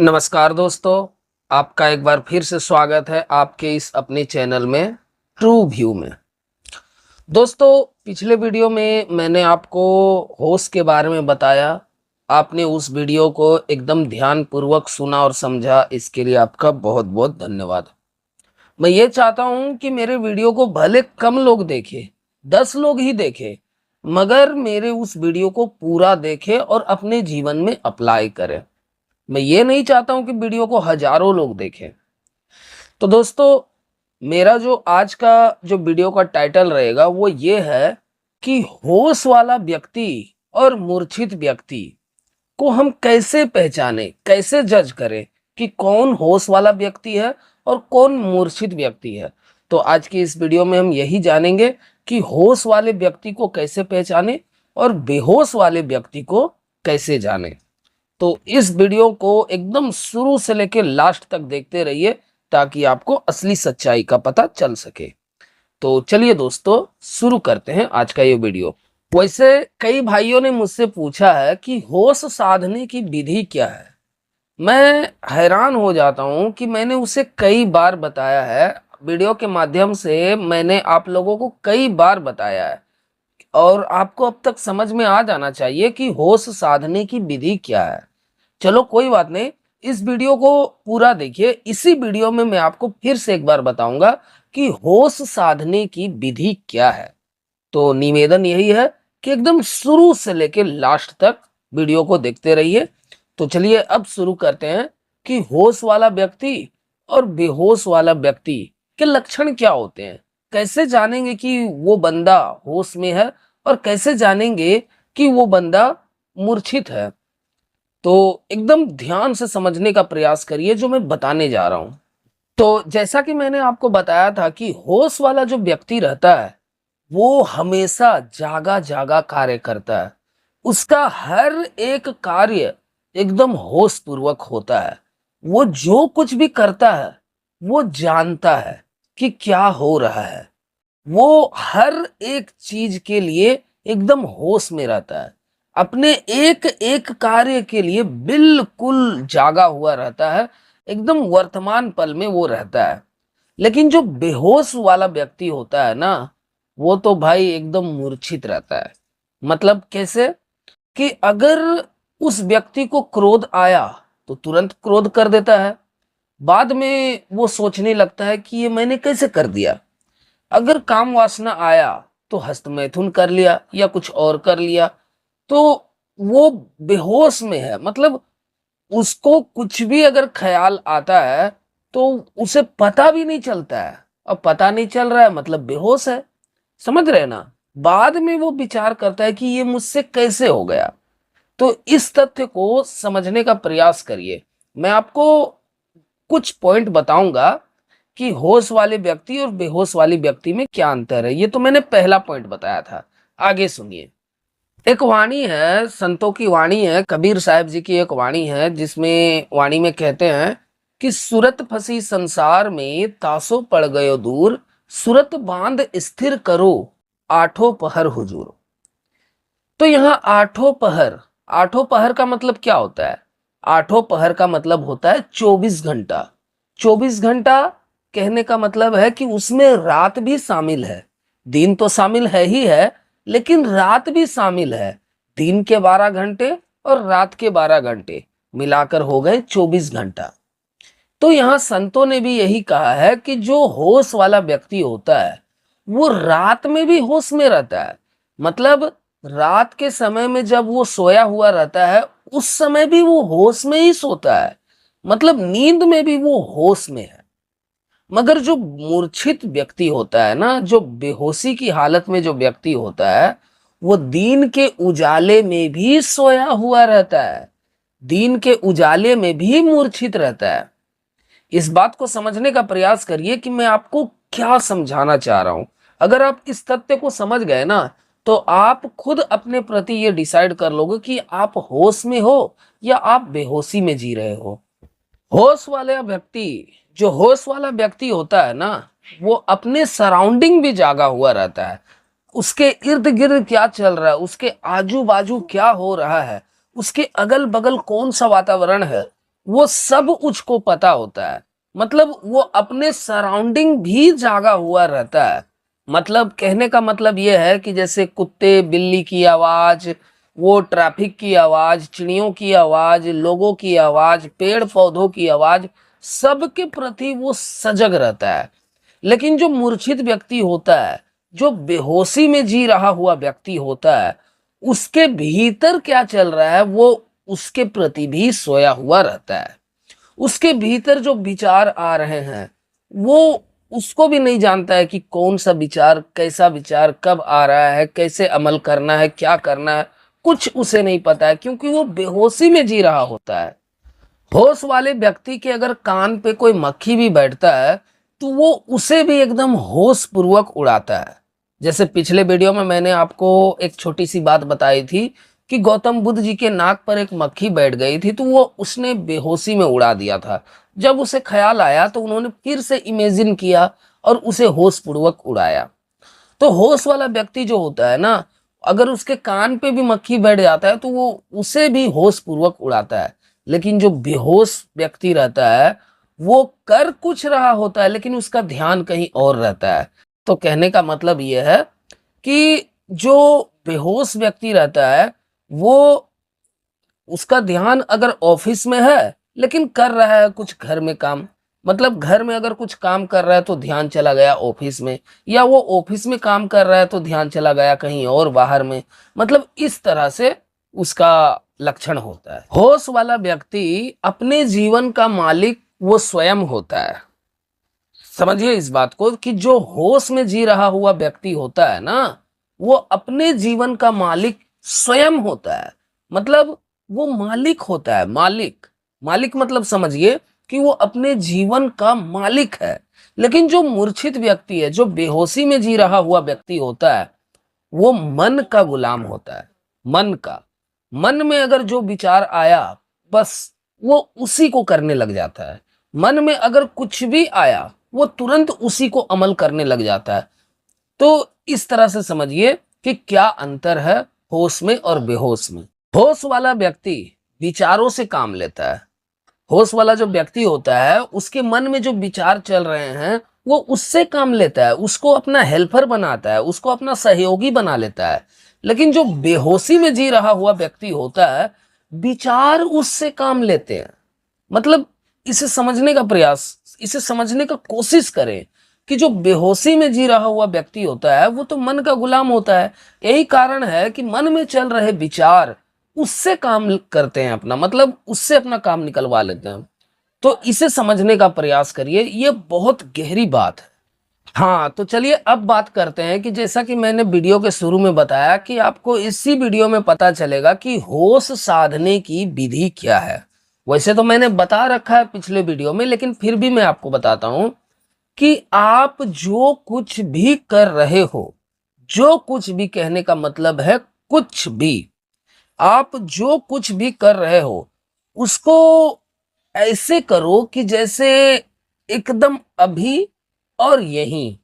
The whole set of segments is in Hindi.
नमस्कार दोस्तों, आपका एक बार फिर से स्वागत है आपके इस अपने चैनल में ट्रू व्यू में। दोस्तों, पिछले वीडियो में मैंने आपको होश के बारे में बताया। आपने उस वीडियो को एकदम ध्यानपूर्वक सुना और समझा, इसके लिए आपका बहुत बहुत धन्यवाद। मैं ये चाहता हूं कि मेरे वीडियो को भले कम लोग देखें, 10 लोग ही देखें, मगर मेरे उस वीडियो को पूरा देखें और अपने जीवन में अप्लाई करें। मैं ये नहीं चाहता हूं कि वीडियो को हजारों लोग देखें। तो दोस्तों, मेरा जो आज का जो वीडियो का टाइटल रहेगा वो ये है कि होश वाला व्यक्ति और मूर्छित व्यक्ति को हम कैसे पहचाने, कैसे जज करें कि कौन होश वाला व्यक्ति है और कौन मूर्छित व्यक्ति है। तो आज की इस वीडियो में हम यही जानेंगे कि होश वाले व्यक्ति को कैसे पहचाने और बेहोश वाले व्यक्ति को कैसे जाने। तो इस वीडियो को एकदम शुरू से लेकर लास्ट तक देखते रहिए ताकि आपको असली सच्चाई का पता चल सके। तो चलिए दोस्तों, शुरू करते हैं आज का ये वीडियो। वैसे कई भाइयों ने मुझसे पूछा है कि होश साधने की विधि क्या है। मैं हैरान हो जाता हूं कि मैंने उसे कई बार बताया है, वीडियो के माध्यम से मैंने आप लोगों को कई बार बताया है और आपको अब तक समझ में आ जाना चाहिए कि होश साधने की विधि क्या है। चलो कोई बात नहीं, इस वीडियो को पूरा देखिए। इसी वीडियो में मैं आपको फिर से एक बार बताऊंगा कि होश साधने की विधि क्या है। तो निवेदन यही है कि एकदम शुरू से लेकर लास्ट तक वीडियो को देखते रहिए। तो चलिए अब शुरू करते हैं कि होश वाला व्यक्ति और बेहोश वाला व्यक्ति के लक्षण क्या होते हैं, कैसे जानेंगे कि वो बंदा होश में है और कैसे जानेंगे कि वो बंदा मूर्छित है। तो एकदम ध्यान से समझने का प्रयास करिए जो मैं बताने जा रहा हूं। तो जैसा कि मैंने आपको बताया था कि होश वाला जो व्यक्ति रहता है वो हमेशा जागा जागा कार्य करता है। उसका हर एक कार्य एकदम होश पूर्वक होता है। वो जो कुछ भी करता है वो जानता है कि क्या हो रहा है। वो हर एक चीज के लिए एकदम होश में रहता है। अपने एक एक कार्य के लिए बिल्कुल जागा हुआ रहता है, एकदम वर्तमान पल में वो रहता है। लेकिन जो बेहोश वाला व्यक्ति होता है ना, वो तो भाई एकदम मूर्छित रहता है। मतलब कैसे कि अगर उस व्यक्ति को क्रोध आया तो तुरंत क्रोध कर देता है, बाद में वो सोचने लगता है कि ये मैंने कैसे कर दिया। अगर काम वासना आया तो हस्तमैथुन कर लिया या कुछ और कर लिया। तो वो बेहोश में है, मतलब उसको कुछ भी अगर ख्याल आता है तो उसे पता भी नहीं चलता है, और पता नहीं चल रहा है मतलब बेहोश है। समझ रहे ना? बाद में वो विचार करता है कि ये मुझसे कैसे हो गया। तो इस तथ्य को समझने का प्रयास करिए। मैं आपको कुछ पॉइंट बताऊंगा कि होश वाले व्यक्ति और बेहोश वाले व्यक्ति में क्या अंतर है। ये तो मैंने पहला पॉइंट बताया था, आगे सुनिए। एक वाणी है, संतों की वाणी है, कबीर साहब जी की एक वाणी है, जिसमें वाणी में कहते हैं कि सूरत फंसी संसार में तासो पड़ गयो दूर, सूरत बांध स्थिर करो आठों पहर हुजूर। तो यहाँ आठों पहर का मतलब क्या होता है? आठों पहर का मतलब होता है 24 घंटा। 24 घंटा कहने का मतलब है कि उसमें रात भी शामिल है। दिन तो शामिल है ही है, लेकिन रात भी शामिल है। दिन के 12 घंटे और रात के 12 घंटे मिलाकर हो गए 24 घंटा। तो यहाँ संतों ने भी यही कहा है कि जो होश वाला व्यक्ति होता है वो रात में भी होश में रहता है। मतलब रात के समय में जब वो सोया हुआ रहता है उस समय भी वो होश में ही सोता है, मतलब नींद में भी वो होश में है। मगर जो मूर्छित व्यक्ति होता है ना, जो बेहोशी की हालत में जो व्यक्ति होता है, वो दिन के उजाले में भी सोया हुआ रहता है, दिन के उजाले में भी मूर्छित रहता है। इस बात को समझने का प्रयास करिए कि मैं आपको क्या समझाना चाह रहा हूं। अगर आप इस तथ्य को समझ गए ना, तो आप खुद अपने प्रति ये डिसाइड कर लोगे कि आप होश में हो या आप बेहोशी में जी रहे हो। होश वाला व्यक्ति होता है ना, वो अपने सराउंडिंग भी जागा हुआ रहता है। उसके इर्द गिर्द क्या चल रहा है, उसके आजू बाजू क्या हो रहा है, उसके अगल बगल कौन सा वातावरण है, वो सब उसको पता होता है। मतलब वो अपने सराउंडिंग भी जागा हुआ रहता है। मतलब कहने का मतलब ये है कि जैसे कुत्ते बिल्ली की आवाज, वो ट्रैफिक की आवाज, चिड़ियों की आवाज, लोगों की आवाज, पेड़ पौधों की आवाज, सबके प्रति वो सजग रहता है। लेकिन जो मूर्छित व्यक्ति होता है, जो बेहोशी में जी रहा हुआ व्यक्ति होता है, उसके भीतर क्या चल रहा है वो उसके प्रति भी सोया हुआ रहता है। उसके भीतर जो विचार आ रहे हैं वो उसको भी नहीं जानता है कि कौन सा विचार, कैसा विचार कब आ रहा है, कैसे अमल करना है, क्या करना है, कुछ उसे नहीं पता है, क्योंकि वो बेहोशी में जी रहा होता है। होश वाले व्यक्ति के अगर कान पे कोई मक्खी भी बैठता है तो वो उसे भी एकदम होश पूर्वक उड़ाता है। जैसे पिछले वीडियो में मैंने आपको एक छोटी सी बात बताई थी कि गौतम बुद्ध जी के नाक पर एक मक्खी बैठ गई थी तो वो उसने बेहोशी में उड़ा दिया था। जब उसे ख्याल आया तो उन्होंने फिर से इमेजिन किया और उसे होश पूर्वक उड़ाया। तो होश वाला व्यक्ति जो होता है ना, अगर उसके कान पे भी मक्खी बैठ जाता है तो वो उसे भी होश पूर्वक उड़ाता है। लेकिन जो बेहोश व्यक्ति रहता है वो कर कुछ रहा होता है लेकिन उसका ध्यान कहीं और रहता है। तो कहने का मतलब ये है कि जो बेहोश व्यक्ति रहता है वो, उसका ध्यान अगर ऑफिस में है लेकिन कर रहा है कुछ घर में काम, मतलब घर में अगर कुछ काम कर रहा है तो ध्यान चला गया ऑफिस में, या वो ऑफिस में काम कर रहा है तो ध्यान चला गया कहीं और बाहर में। मतलब इस तरह से उसका लक्षण होता है। होश वाला व्यक्ति अपने जीवन का मालिक वो स्वयं होता है। समझिए इस बात को कि जो होश में जी रहा हुआ व्यक्ति होता है ना, वो अपने जीवन का मालिक स्वयं होता है। मतलब वो मालिक होता है, मालिक। मालिक मतलब समझिए कि वो अपने जीवन का मालिक है। लेकिन जो मूर्छित व्यक्ति है, जो बेहोशी में जी रहा हुआ व्यक्ति होता है, वो मन का गुलाम होता है। मन का, मन में अगर जो विचार आया बस वो उसी को करने लग जाता है। मन में अगर कुछ भी आया वो तुरंत उसी को अमल करने लग जाता है। तो इस तरह से समझिए कि क्या अंतर है होश में और बेहोश में। होश वाला व्यक्ति विचारों से काम लेता है। होश वाला जो व्यक्ति होता है उसके मन में जो विचार चल रहे हैं वो उससे काम लेता है, उसको अपना हेल्पर बनाता है, उसको अपना सहयोगी बना लेता है। लेकिन जो बेहोशी में जी रहा हुआ व्यक्ति होता है, विचार उससे काम लेते हैं। मतलब इसे समझने का प्रयास, इसे समझने का कोशिश करें कि जो बेहोशी में जी रहा हुआ व्यक्ति होता है वो तो मन का गुलाम होता है। यही कारण है कि मन में चल रहे विचार उससे काम करते हैं अपना, मतलब उससे अपना काम निकलवा लेते हैं। तो इसे समझने का प्रयास करिए, ये बहुत गहरी बात है। हाँ, तो चलिए अब बात करते हैं कि जैसा कि मैंने वीडियो के शुरू में बताया कि आपको इसी वीडियो में पता चलेगा कि होश साधने की विधि क्या है। वैसे तो मैंने बता रखा है पिछले वीडियो में, लेकिन फिर भी मैं आपको बताता हूं कि आप जो कुछ भी कर रहे हो, जो कुछ भी कहने का मतलब है कुछ भी, आप जो कुछ भी कर रहे हो उसको ऐसे करो कि जैसे एकदम अभी और यहीं,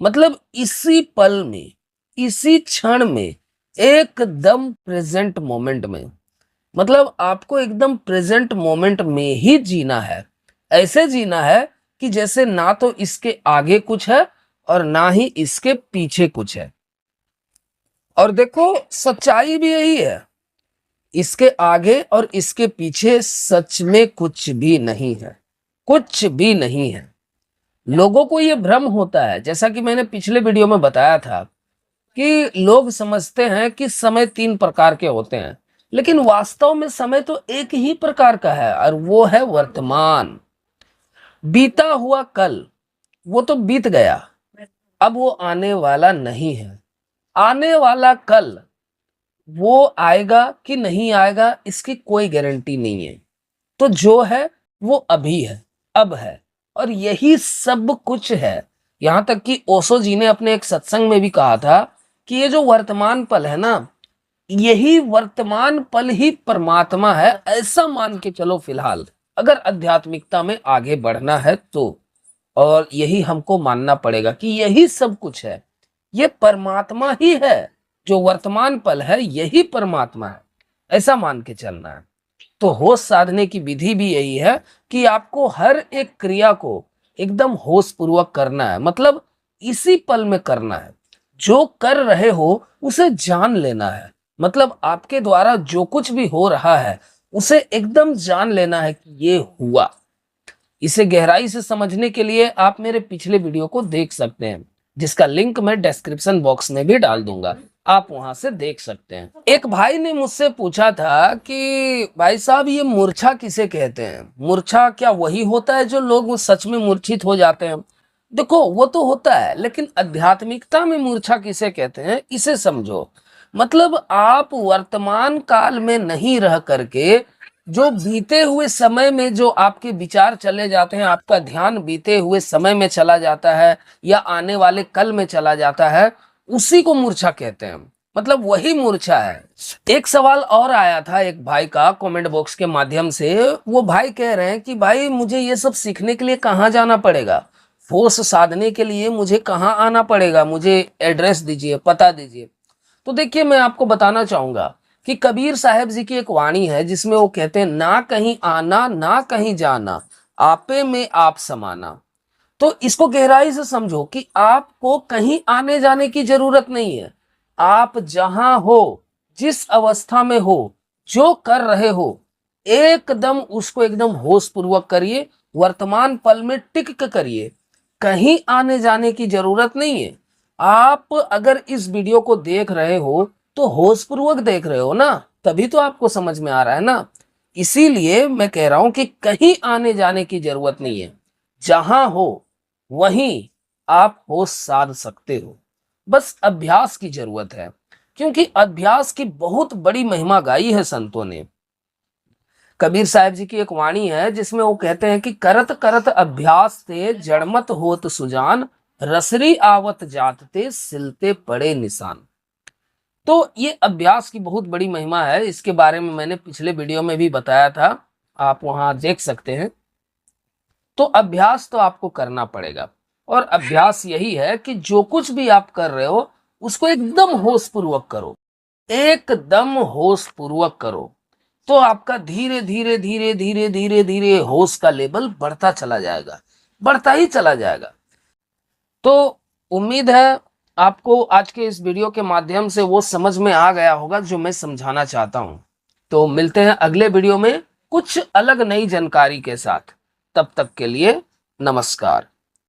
मतलब इसी पल में, इसी क्षण में, एकदम प्रेजेंट मोमेंट में। मतलब आपको एकदम प्रेजेंट मोमेंट में ही जीना है। ऐसे जीना है कि जैसे ना तो इसके आगे कुछ है और ना ही इसके पीछे कुछ है। और देखो सच्चाई भी यही है, इसके आगे और इसके पीछे सच में कुछ भी नहीं है, कुछ भी नहीं है। लोगों को यह भ्रम होता है, जैसा कि मैंने पिछले वीडियो में बताया था कि लोग समझते हैं कि समय 3 प्रकार के होते हैं, लेकिन वास्तव में समय तो एक ही प्रकार का है और वो है वर्तमान। बीता हुआ कल वो तो बीत गया, अब वो आने वाला नहीं है। आने वाला कल वो आएगा कि नहीं आएगा इसकी कोई गारंटी नहीं है। तो जो है वो अभी है, अब है, और यही सब कुछ है। यहां तक कि ओशो जी ने अपने एक सत्संग में भी कहा था कि ये जो वर्तमान पल है ना, यही वर्तमान पल ही परमात्मा है, ऐसा मान के चलो फिलहाल, अगर आध्यात्मिकता में आगे बढ़ना है तो। और यही हमको मानना पड़ेगा कि यही सब कुछ है, ये परमात्मा ही है। जो वर्तमान पल है यही परमात्मा है, ऐसा मान के चलना है। तो होश साधने की विधि भी यही है कि आपको हर एक क्रिया को एकदम होश पूर्वक करना है, मतलब इसी पल में करना है। जो कर रहे हो उसे जान लेना है, मतलब आपके द्वारा जो कुछ भी हो रहा है उसे एकदम जान लेना है कि ये हुआ। इसे गहराई से समझने के लिए आप मेरे पिछले वीडियो को देख सकते हैं, जिसका लिंक मैं डिस्क्रिप्शन बॉक्स में भी डाल दूंगा, आप वहां से देख सकते हैं। एक भाई ने मुझसे पूछा था कि भाई साहब ये मूर्छा किसे कहते हैं? मूर्छा क्या वही होता है जो लोग सच में मूर्छित हो जाते हैं? देखो वो तो होता है, लेकिन आध्यात्मिकता में मूर्छा किसे कहते हैं इसे समझो। मतलब आप वर्तमान काल में नहीं रह करके जो बीते हुए समय में जो आपके विचार चले जाते हैं, आपका ध्यान बीते हुए समय में चला जाता है या आने वाले कल में चला जाता है, उसी को मूर्छा कहते हैं। मतलब वही मूर्छा है। एक सवाल और आया था एक भाई का कमेंट बॉक्स के माध्यम से। वो भाई कह रहे हैं कि भाई मुझे ये सब सीखने के लिए कहाँ जाना पड़ेगा, होश साधने के लिए मुझे कहाँ आना पड़ेगा, मुझे एड्रेस दीजिए, पता दीजिए। तो देखिए मैं आपको बताना चाहूंगा कि कबीर साहब जी की एक वाणी है जिसमें वो कहते हैं, ना कहीं आना ना कहीं जाना, आपे में आप समाना। तो इसको गहराई से समझो कि आपको कहीं आने जाने की जरूरत नहीं है। आप जहां हो, जिस अवस्था में हो, जो कर रहे हो, एकदम उसको एकदम होश पूर्वक करिए, वर्तमान पल में टिक के करिए। कहीं आने जाने की जरूरत नहीं है। आप अगर इस वीडियो को देख रहे हो तो होश पूर्वक देख रहे हो ना, तभी तो आपको समझ में आ रहा है ना। इसीलिए मैं कह रहा हूं कि कहीं आने जाने की जरूरत नहीं है। जहां हो वहीं आप होश साध सकते हो, बस अभ्यास की जरूरत है। क्योंकि अभ्यास की बहुत बड़ी महिमा गाई है संतों ने। कबीर साहब जी की एक वाणी है जिसमें वो कहते हैं कि करत करत अभ्यास ते जड़मत होत सुजान, रसरी आवत जात ते सिलते पड़े निशान। तो ये अभ्यास की बहुत बड़ी महिमा है, इसके बारे में मैंने पिछले वीडियो में भी बताया था, आप वहां देख सकते हैं। तो अभ्यास तो आपको करना पड़ेगा, और अभ्यास यही है कि जो कुछ भी आप कर रहे हो उसको एकदम होश पूर्वक करो, एकदम होश पूर्वक करो। तो आपका धीरे धीरे धीरे धीरे धीरे धीरे होश का लेवल बढ़ता चला जाएगा, बढ़ता ही चला जाएगा। तो उम्मीद है आपको आज के इस वीडियो के माध्यम से वो समझ में आ गया होगा जो मैं समझाना चाहता हूं। तो मिलते हैं अगले वीडियो में कुछ अलग नई जानकारी के साथ। तब तक के लिए नमस्कार।